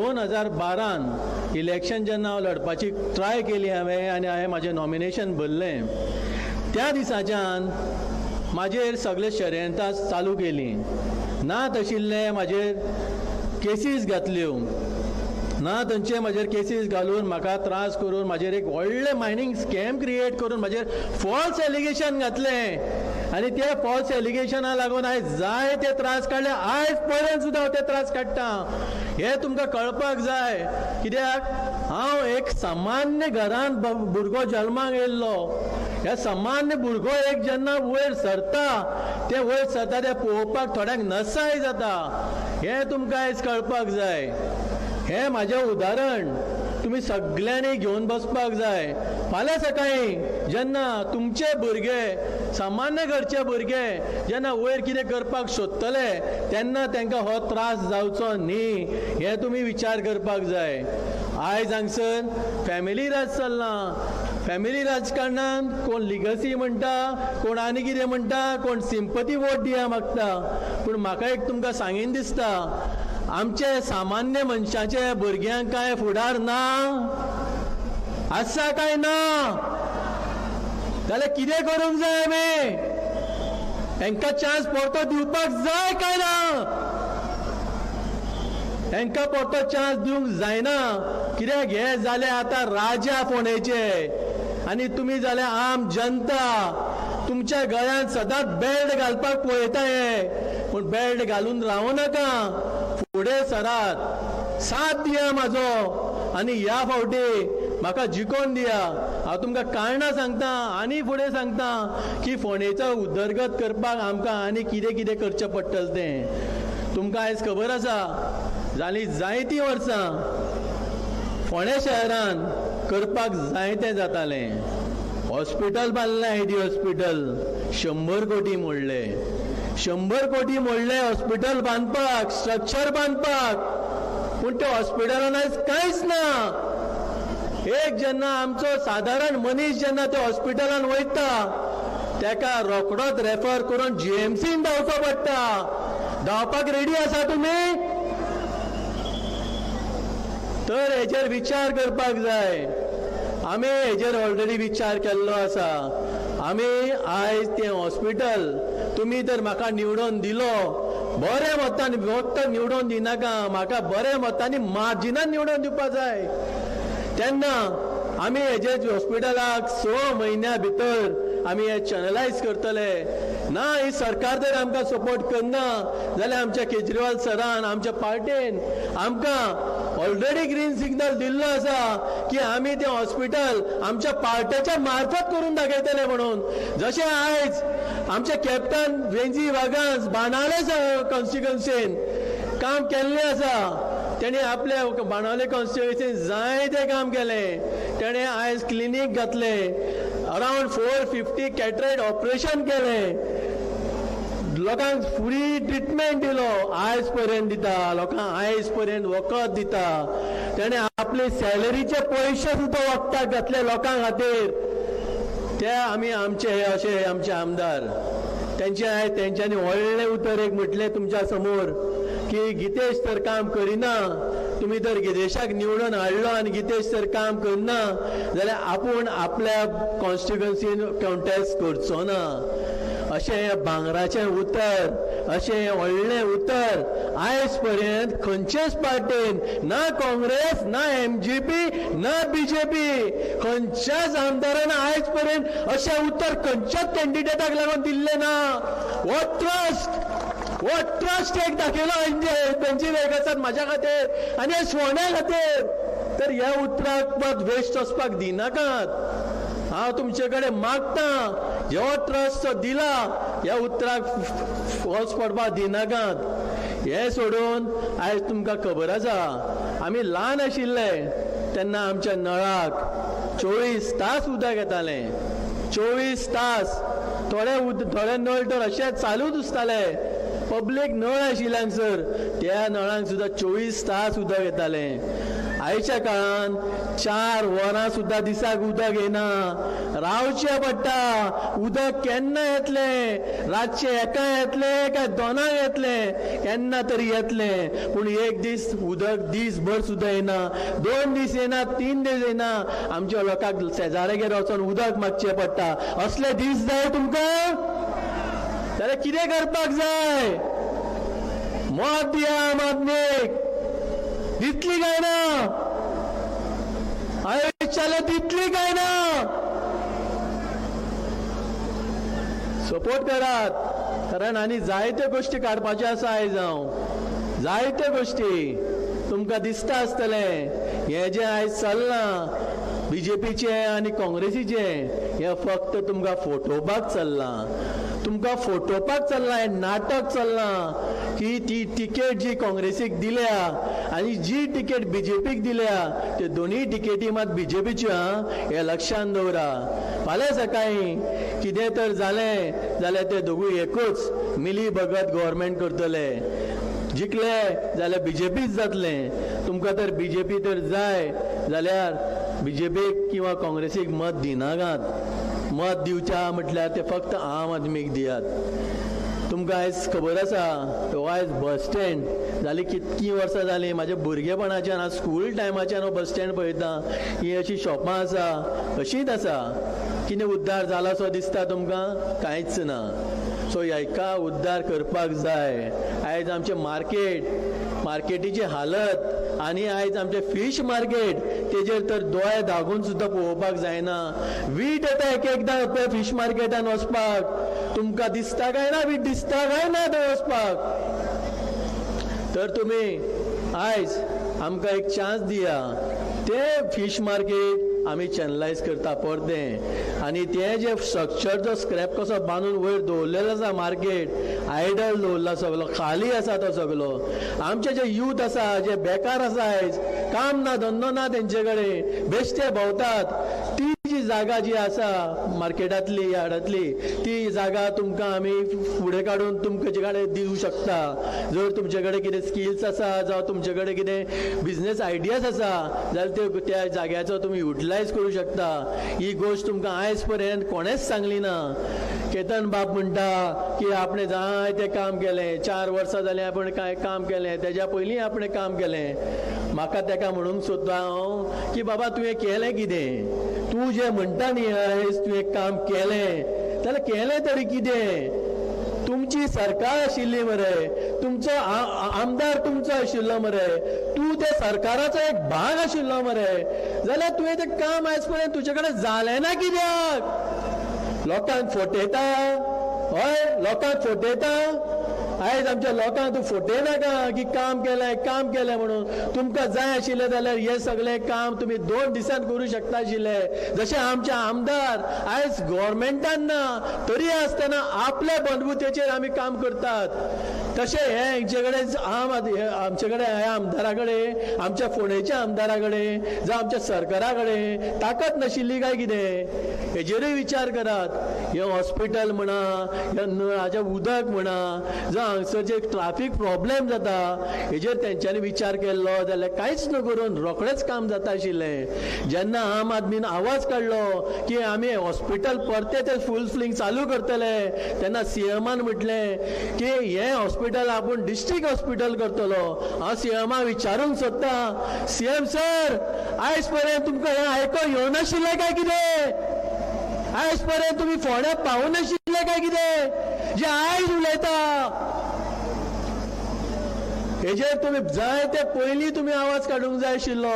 2012 election जेन्ना हांव लढपाची try केली हांवें आनी हांवें म्हाजें नॉमिनेशन भरलें, त्या दिसाच्यान म्हाजेर सगळे षडयंत्रां चालू केली. ना तशिल्ले म्हाजेर केसीस घातल्यो, ना थंयचे म्हाजेर केसीस घालून म्हाका त्रास करून म्हाजेर एक व्हडले मायनींग स्कॅम क्रिएट करून म्हाजेर फॉल्स एलिगेशन घातलें आनी त्या फॉल्स एलिगेशना लागून हांवें जाय ते त्रास काडले. आयज पर्यंत सुद्दां हांव ते त्रास काडटा. हे तुमकां कळपाक जाय, कित्याक हांव एक सामान्य घरांत भुरगो जल्माक येयल्लो. हे सामान्य भुरगो एक जेन्ना वयर सरता, ते वयर सरता ते पळोवपाक थोड्यांक नसाय जाता. हे तुमकां आयज कळपाक जाय. हे म्हाजें उदाहरण तुमी सगळ्यांनी घेवन बसपाक जाय. फाल्यां सकाळीं जेन्ना तुमचे भुरगे, सामान्य घरचे भुरगे जेन्ना वयर कितें करपाक सोदतले, तेन्ना तांकां हो त्रास जावचो न्ही, हे तुमी विचार करपाक जाय. आयज हांगसर फॅमिली राज चल्ला. फॅमिली राजकारणान कोण लिगसी म्हणटा, कोण आनी कितें म्हणटा, कोण सिंपती वोट दिया मागता. पूण म्हाका एक तुमकां सांगीन दिसता, आमचे सामान्य मनशाचे भुरग्यांक काय फुडार ना? आसा काय ना? जाल्यार कितें करूंक जाय आमी? तांकां चान्स परतो दिवपाक जाय काय ना? तांकां परतो चान्स दिवंक जायना. कित्याक हे जाले आतां राजा फोंडेचे आनी तुमी जाले आम जनता. तुमच्या गळ्यांत सदांच बेल्ट घालपाक पळयता हे, पूण बेल्ट घालून रावूं नाका. फुडें सरात, साथ दिया म्हाजो आनी ह्या फावटी म्हाका जिखोवन दिया. हांव तुमकां कारणां सांगता आनी फुडें सांगता की फोंडेचो उदरगत करपाक आमकां आनी कितें कितें करचें पडटलें तें. तुमकां आयज खबर आसा, जालीं जायतीं वर्सां फोंडे शहरान करपाक जाय तें जातालें. हॉस्पिटल बांदलें, आयडी हॉस्पिटल 100 कोटी मोडले. 100 कोटी मोडले हॉस्पिटल बांदपाक, स्ट्रक्चर बांदपाक. पूण त्या हॉस्पिटलान आयज कांयच ना. एक जेन्ना आमचो सादारण मनीस जेन्ना त्या हॉस्पिटलान वयता, ताका रोखडोच रेफर करून जीएमसीन धांवचो पडटा. धांवपाक रेडी आसा तुमी? तर हेजेर विचार करपाक जाय. आमी हेजेर ऑलरेडी विचार केल्लो आसा. आमी आयज तें हॉस्पिटल, तुमी तर म्हाका निवडून दिलो, बरे मतांनी फक्त निवडून दिनाका, म्हाका बरे मतांनी मार्जिनान निवडून दिवपा जाय. तेन्ना आमी हेजे हॉस्पिटलाक 6 म्हयन्या भितर आमी हे चॅनलायज करतले. ना ही सरकार जर आमकां सपोर्ट करना जाल्यार आमच्या केजरीवाल सरान, आमच्या पार्टीन आमकां ऑलरेडी ग्रीन सिग्नल दिल्लो आसा की आमी तें हॉस्पिटल आमच्या पार्ट्याच्या मार्फत करून दाखयतले म्हणून. जशें आयज आमचे कॅप्टन वेंजी वागांस बाणावले कॉन्स्टिट्युएन्सीन काम केल्लें आसा. तेणे आपल्या बाणावले कॉन्स्टिट्युएन्सीन जायतें काम केलें. तेणे आयज क्लिनीक घातलें, अरावंड 450 कॅटरेक्ट ऑपरेशन केलें, लोकांक फ्री ट्रिटमेंट दिलो. आयज पर्यंत दिता लोकांक, आयज पर्यंत वखद दिता. तेणे आपले सॅलरीचे पयशे सुद्दां वखदाक घातले लोकां खातीर. ते आमी आमचे हे अशे आमचे आमदार तेंच्यांनी व्हडलें उतर एक म्हटलें तुमच्या समोर की गितेश तर काम करिना. तुम्ही जर गितेशाक निवडून हाडलो आनी गितेश तर काम करना जाल्यार आपूण आपल्या कॉन्स्टिट्युएन्सीन कॉन्टेस्ट करचो ना. अशें भांगराचें उतर, अशें व्हडलें उतर आयज पर्यंत खंयचेच पार्टीन, ना काँग्रेस, ना एमजीपी, ना बीजेपी, खंयच्याच आमदारान आयज पर्यंत अशें उतर खंयच्याच कॅन्डिडेटाक लागून दिल्लें ना. वो ट्रस्ट एक दाखयलो तेंची वेगळाच म्हाज्या खातीर आनी फोंड्या खातीर. तर ह्या उतराक मात वेस्ट वचपाक दिनाकात. हांव तुमचे कडेन मागता, जो ट्रस्ट दिला ह्या उतराक फॉल्स पडपाक दिनाकात. हे सोडून आयज तुमकां खबर आसा, आमी ल्हान आशिल्ले तेन्ना आमच्या नळाक 24 तास उदक येतालें. 24 तास. थोडे नळ तर अशें चालूच आसताले. पब्लीक नळ आशिल्ले हांगसर, त्या नळांक सुद्दां 24 तास उदक येतालें. आयच्या काळान 4 वरां सुद्धा दिसाक उदक येना, रावचे पडटा. उदक केन्ना येतले, रातचे एका येतले काय 2 येतले, केन्ना तरी येतले. पूण एक दीस उदक दीसभर सुद्धा येना, 2 दीस येना, 3 दीस येना. आमच्या लोकांक शेजाऱ्यागेर वचून उदक मागचे पडटा. असले दीस जाय तुमकां? जाल्यार कितें करपाक जाय? मत दिया आम आदमीक. दितली काय ना? आयुष्याला दितली काय ना? सपोर्ट करात. कारण आनी जायत्यो गोष्टी काडपाच्यो आसा. आयज हांव जायत्यो गोष्टी तुमकां दिसता आसतले हे जे आयज चल्लां बीजेपीचे आनी काँग्रेसीचे, हे फक्त तुमकां फोटोवपाक चल्लां. तुमकां फोटोवपाक चल्लां. हें नाटक चल्लां की ती तिकेट जी काँग्रेसीक दिल्या आनी जी तिकेट बीजेपीक दिल्या, ते दोनूय तिकेटी मात बीजेपीच्यो. हे लक्षांत दवरा. फाल्यां सकाळी कितें तर जालें जाल्यार ते दोगूय एकूच मिली भगत गव्हर्मेंट करतले. जिखले जाल्यार बीजेपीच जातले. तुमकां तर बीजेपी तर जाय जाल्यार बीजेपीक किंवा काँग्रेसीक मत दिनाकात. मत दिवच्या म्हटल्यार ते फक्त आम आदमीक दियात. तुमकां आयज खबर आसा, तो आयज बस स्टँड जाली कितकी वर्सां जालीं. म्हाज्या भुरगेपणाच्यान हांव स्कूल टायमाच्यान हांव बस स्टँड पळयतां. ही अशी शॉपां आसा, अशीच आसा. कितें उद्धार जाला सो दिसता तुमकां? कांयच ना. सो हाका उद्धार करपाक जाय. आयज आमचे मार्केटीची हालत आनी आयज आमचे फीश मार्केट, तेजेर तर दोळे धागून सुद्धा पळोवपाक जायना. वीट येता एकदां फीश मार्केटान वचपाक. तुमकां दिसता काय ना? वीट दिसता काय ना थंय वचपाक? तर तुमी आयज आमकां एक चान्स दिया. ते फीश मार्केट आमी चॅनलायज करता परतें. आनी ते जे स्ट्रक्चर जो स्क्रॅप कसो बांदून वयर दवरलेलो आसा मार्केट, आयडल दवरला सगलो, खाली आसा तो सगलो. आमचे जे यूथ आसा, जे बेकार आसा, आयज काम ना, धंदो ना तेंचे कडेन, बेश्टे भोंवतात. ती जी जागा जी आसा मार्केटांतली, यार्डांतली, ती जागा तुमकां आमी फुडें काडून तुमचे कडेन दिवं शकता. जर तुमचे कडेन कितें स्किल्स आसा जावं तुमचे कडेन कितें बिझनेस आयडियाज आसा जाल्यार त्या जाग्याचो तुमी युटिलायज करूं शकता. ही गोष्ट तुमकां आयज पर्यंत कोणेच सांगली ना. केतन बाब म्हणटा की आपणे जायतें काम केलें, 4 वर्सां जालीं आपण काय काम केलें, तेज्या पयलीं आपणें काम केलें. म्हाका तेका म्हणूंक सोदता हांव की बाबा तुवें केलें कितें? तूं जे म्हणटा न्ही आयज तुवें काम केलें, जाल्यार केलें तरी कितें? तुमची सरकार आशिल्ली मरे, तुमचो आमदार तुमचो आशिल्लो मरे, तूं त्या सरकाराचो एक भाग आशिल्लो मरे, जाल्यार तुवें तें काम आयज पर्यंत तुजे कडेन जालें ना कित्याक? लोकांक फटयता. हय, लोकांक फटयता. आयज आमच्या लोकांक तूं फटयनाका की काम केलें म्हणून. तुमकां जाय आशिल्लें जाल्यार हे सगळें काम तुमी 2 दिसांत करूं शकता आशिल्ले. जशे आमचे आमदार आयज गव्हर्मेंटान ना तरी आसतना आपल्या बंदभुतेचेर आमी काम करतात. तशें हे हेंचे कडेन आमचे कडेन ह्या आमदारा कडेन, आमच्या फोंडेच्या आमदारा कडेन जावं आमच्या सरकारा कडेन ताकद नाशिल्ली काय कितें? हेजेरूय विचार करात. हे हॉस्पिटल म्हणा, ह्या नळाचें उदक म्हणा, जावं हांगसर जे ट्राफीक प्रॉब्लेम जाता हेजेर तेंच्यांनी विचार केल्लो जाल्यार कांयच न करून रोखडेंच काम जाता आशिल्लें. जेन्ना आम आदमीन आवाज काडलो की आमी हॉस्पिटल परते ते फूल स्विंग चालू करतले, तेन्ना सीएमान म्हटलें की हे हॉस्पिटल आपूण डिस्ट्रिक्ट हॉस्पिटल करतलो. हांव सीएमाक विचारूंक सोदता, सीएम सर, आयज पर्यंत तुमकां हें आयको येवनाशिल्लें काय कितें? आयज पर्यंत तुमी फोंड्या पावूं नाशिल्ले काय कितें? जे आयज उलयता हेजेर तुमी जाय ते पयलीं तुमी आवाज काडूंक जाय आशिल्लो.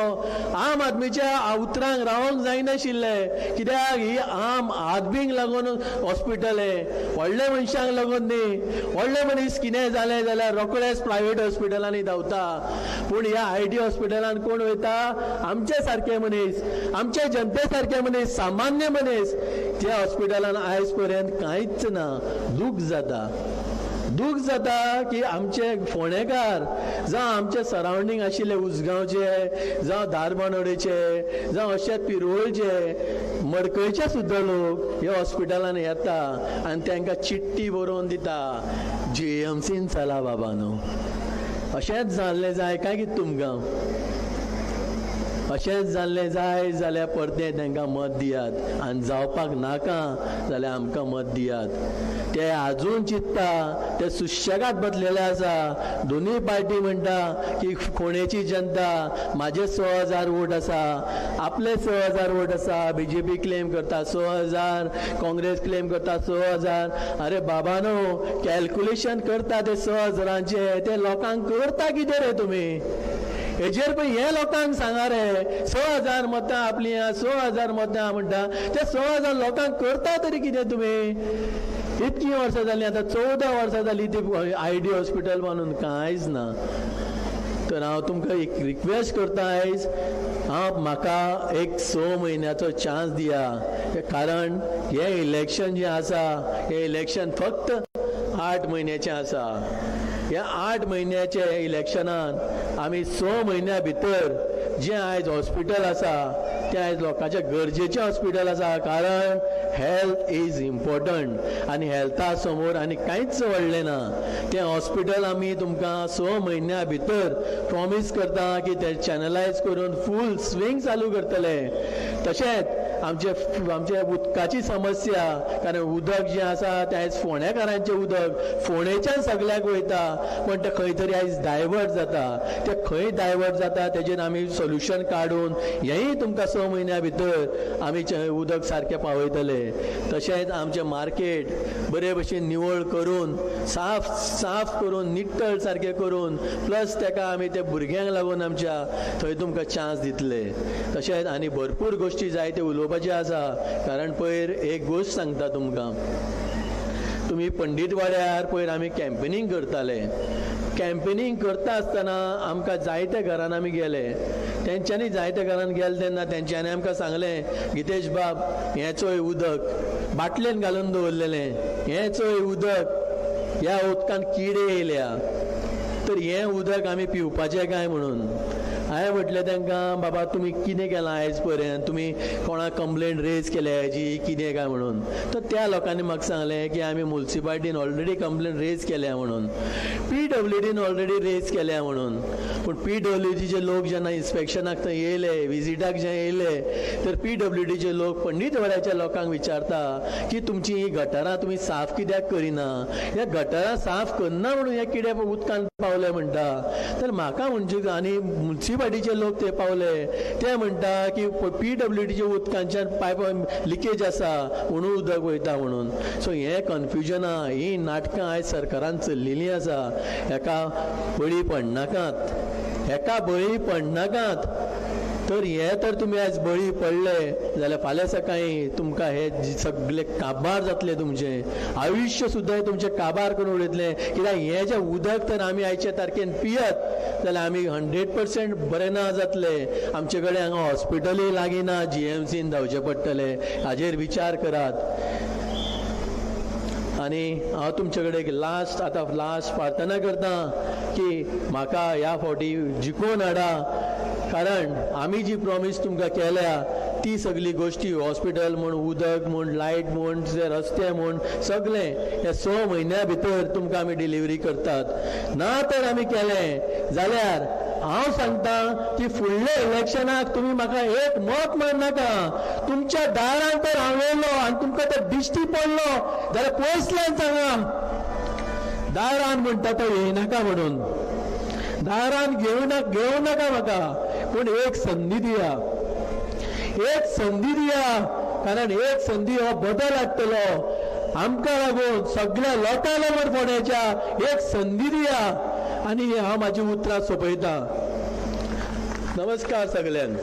आम आदमीच्या उतरांक रावंक जायनाशिल्लें. कित्याक ही आम आदमींक लागून हॉस्पिटल हें, व्हडल्या मनशांक लागून न्ही. व्हडले मनीस कितें जालें जाल्यार रोखडेच प्रायवेट हॉस्पिटलांनी धांवता. पूण ह्या आयडी हॉस्पिटलान कोण वयता? आमचे सारके मनीस, आमचे जनते सारके मनीस, सामान्य मनीस. त्या हॉस्पिटलान आयज पर्यंत कांयच ना. दूख जाता की आमचे फोंडेकार जावं आमचे सरावंडींग आशिल्ले उसगांवचे जावं धारबांदोडेचे जावं अशेंच पिरोळचे, मडकयचे सुद्धा लोक ह्या हॉस्पिटलान येता आनी तांकां चिट्टी बरोवन दिता, जीएमसीन चला बाबा न्हू. अशेंच जाल्लें जाय काय कितें तुमकां? अशेंच जाल्लें जाय जाल्यार परतें तांकां मत दियात आनी जावपाक नाका जाल्यार आमकां मत दियात। ते आजून चित्ता ते सुशेगाद बसलेले आसा। दोनूय पार्टी म्हणटा की फोंडेची जनता म्हाजे 6,000 वोट आसा, आपले 6,000 वोट आसा, BJP क्लेम करता 6,000, काँग्रेस क्लेम करता 6,000। अरे बाबानो, कॅल्क्युलेशन करता ते 6,000चे ते लोकांक करता कितें रे तुमी? हेजेर पण हे लोकांक सांगा रे, 6,000 मतां आपली 6,000 मतां म्हणटा ते 6,000 लोकांक करता तरी कितें तुमी? इतकी वर्सां जालीं, आतां 14 वर्सां जालीं ती ID हॉस्पिटल म्हणून कांयच ना। तर हांव तुमकां एक रिक्वेस्ट करता आयज, म्हाका एक 6 म्हयन्याचो चान्स दिया, कारण हे इलेक्शन जें आसा हे इलेक्शन फक्त 8 म्हयन्याचें आसा। ह्या 8 म्हयन्याच्या इलेक्शनान आमी 6 म्हयन्या भितर जें आयज हॉस्पिटल आसा तें आयज लोकांचें गरजेचें हॉस्पिटल आसा, कारण हेल्थ इज इम्पॉर्टंट आनी हेल्था समोर आनी कांयच व्हडलें ना। तें हॉस्पिटल आमी तुमकां 6 म्हयन्या भितर प्रॉमीस करता की ते चॅनलायज करून फूल स्विंग चालू करतले। तशेंच आमचे उदकाची समस्या, कारण उदक जें आसा तें आयज फोंडेकारांचें उदक फोंडेच्यान सगळ्याक वयता, पण तें खंय तरी आयज डायवर्ट जाता। तें खंय डायवर्ट जाता तेजेर आमी सोल्युशन काडून हेंय तुमकां 6 म्हयन्या भितर आमी उदक सारकें पावयतले। तशेंच आमचें मार्केट बरे भशेन निवळ करून साफ करून निट्टल सारकें करून, प्लस तेका आमी ते भुरग्यांक लागून आमच्या थंय तुमकां चान्स दितले। तशेंच आनी भरपूर गोश्टी जायते उलोवपाचे आसा, कारण पयर एक गोश्ट सांगता तुमकां। तुमी पंडीत वाड्यार पयर आमी कॅम्पेनींग करताले, कॅम्पेनींग करता आसतना आमकां जायत्या घरान आमी गेले, तेंच्यांनी जायत्या घरान गेले तेन्ना तेंच्यांनी आमकां सांगलें, गितेश बाब हें चोय उदक बाटलेन घालून दवरलेलें, हें चोय उदक, ह्या उदकान किडे येयल्या, तर हें उदक आमी पिवपाचें काय म्हणून। हांवें म्हटलें तांकां, बाबा तुमी कितें केलां आयज पर्यंत, तुमी कोणाक कंप्लेंट रेज केल्या हेजी कितें काय म्हणून? तर त्या लोकांनी म्हाका सांगलें की आमी म्युनिसिपालिटीन ऑलरेडी कंप्लेंट रेज केल्या म्हणून, PWDन ऑलरेडी रेज केल्या म्हणून। पूण PWDचे लोक जेन्ना इन्स्पेक्शनाक थंय येयले, विजिटाक जे येयले, तर PWDचे लोक पंडीत वाड्याच्या लोकांक विचारता की तुमची ही गटारां तुमी साफ कित्याक करिना? ह्या गटारां साफ करना म्हणून हे किडे उदकान पावले म्हणटा। तर म्हाका म्हणजे आनी म्युनिसिपालिटीचे लोक ते पावले, ते म्हणटा की PWDच्या उदकांच्यान पायप लिकेज आसा म्हणून उदक वयता म्हणून। सो हें कन्फ्युजना, ही नाटकां आयज सरकारान चल्लेलीं आसा। हेका बळी पडनाकात, हेका बळी पडनाकात। तर हे तर तुमी आयज बळी पडले जाल्यार फाल्यां सकाळीं तुमकां हे सगळे काबार जातले, तुमचे आयुश्य सुद्दां तुमचे काबार करून उडयतले। कित्याक हें जें उदक तर आमी आयच्या तारखेन पियत जाल्यार आमी 100% बरे ना जातले। आमचे कडेन हांगा हॉस्पिटलूय लागीं ना, GMCन धांवचें पडटलें, हाजेर विचार करात। आनी हांव तुमचे कडेन लास्ट प्रार्थना करता की म्हाका ह्या फावटी जिखून हाडा, कारण आमी जी प्रॉमीस तुमकां केल्या ती सगळी गोश्टी, हॉस्पिटल म्हण, उदक म्हण, लायट म्हण, रस्ते म्हण, सगळें हे 6 म्हयन्या भितर तुमकां आमी डिलिव्हरी करतात। ना तर आमी केलें जाल्यार हांव सांगता की फुडल्या इलेक्शनाक तुमी म्हाका एक मत मारनाका। तुमच्या दारान तर हांव येयलो आनी तुमकां तो दिश्टी पडलो जाल्यार पयसल्यान सांगा, दारान म्हणटा तो येयनाका म्हणून, दारान घेवं नाका म्हाका, पूण एक संदी दिया, एक संदी दिया, कारण एक संदी हो बदल हाडटलो आमकां लागून, सगळ्या लोकां लागून फोंडेच्या। एक संदी दिया आनी हांव म्हाजी उतरां सोंपयता। नमस्कार सगळ्यांक।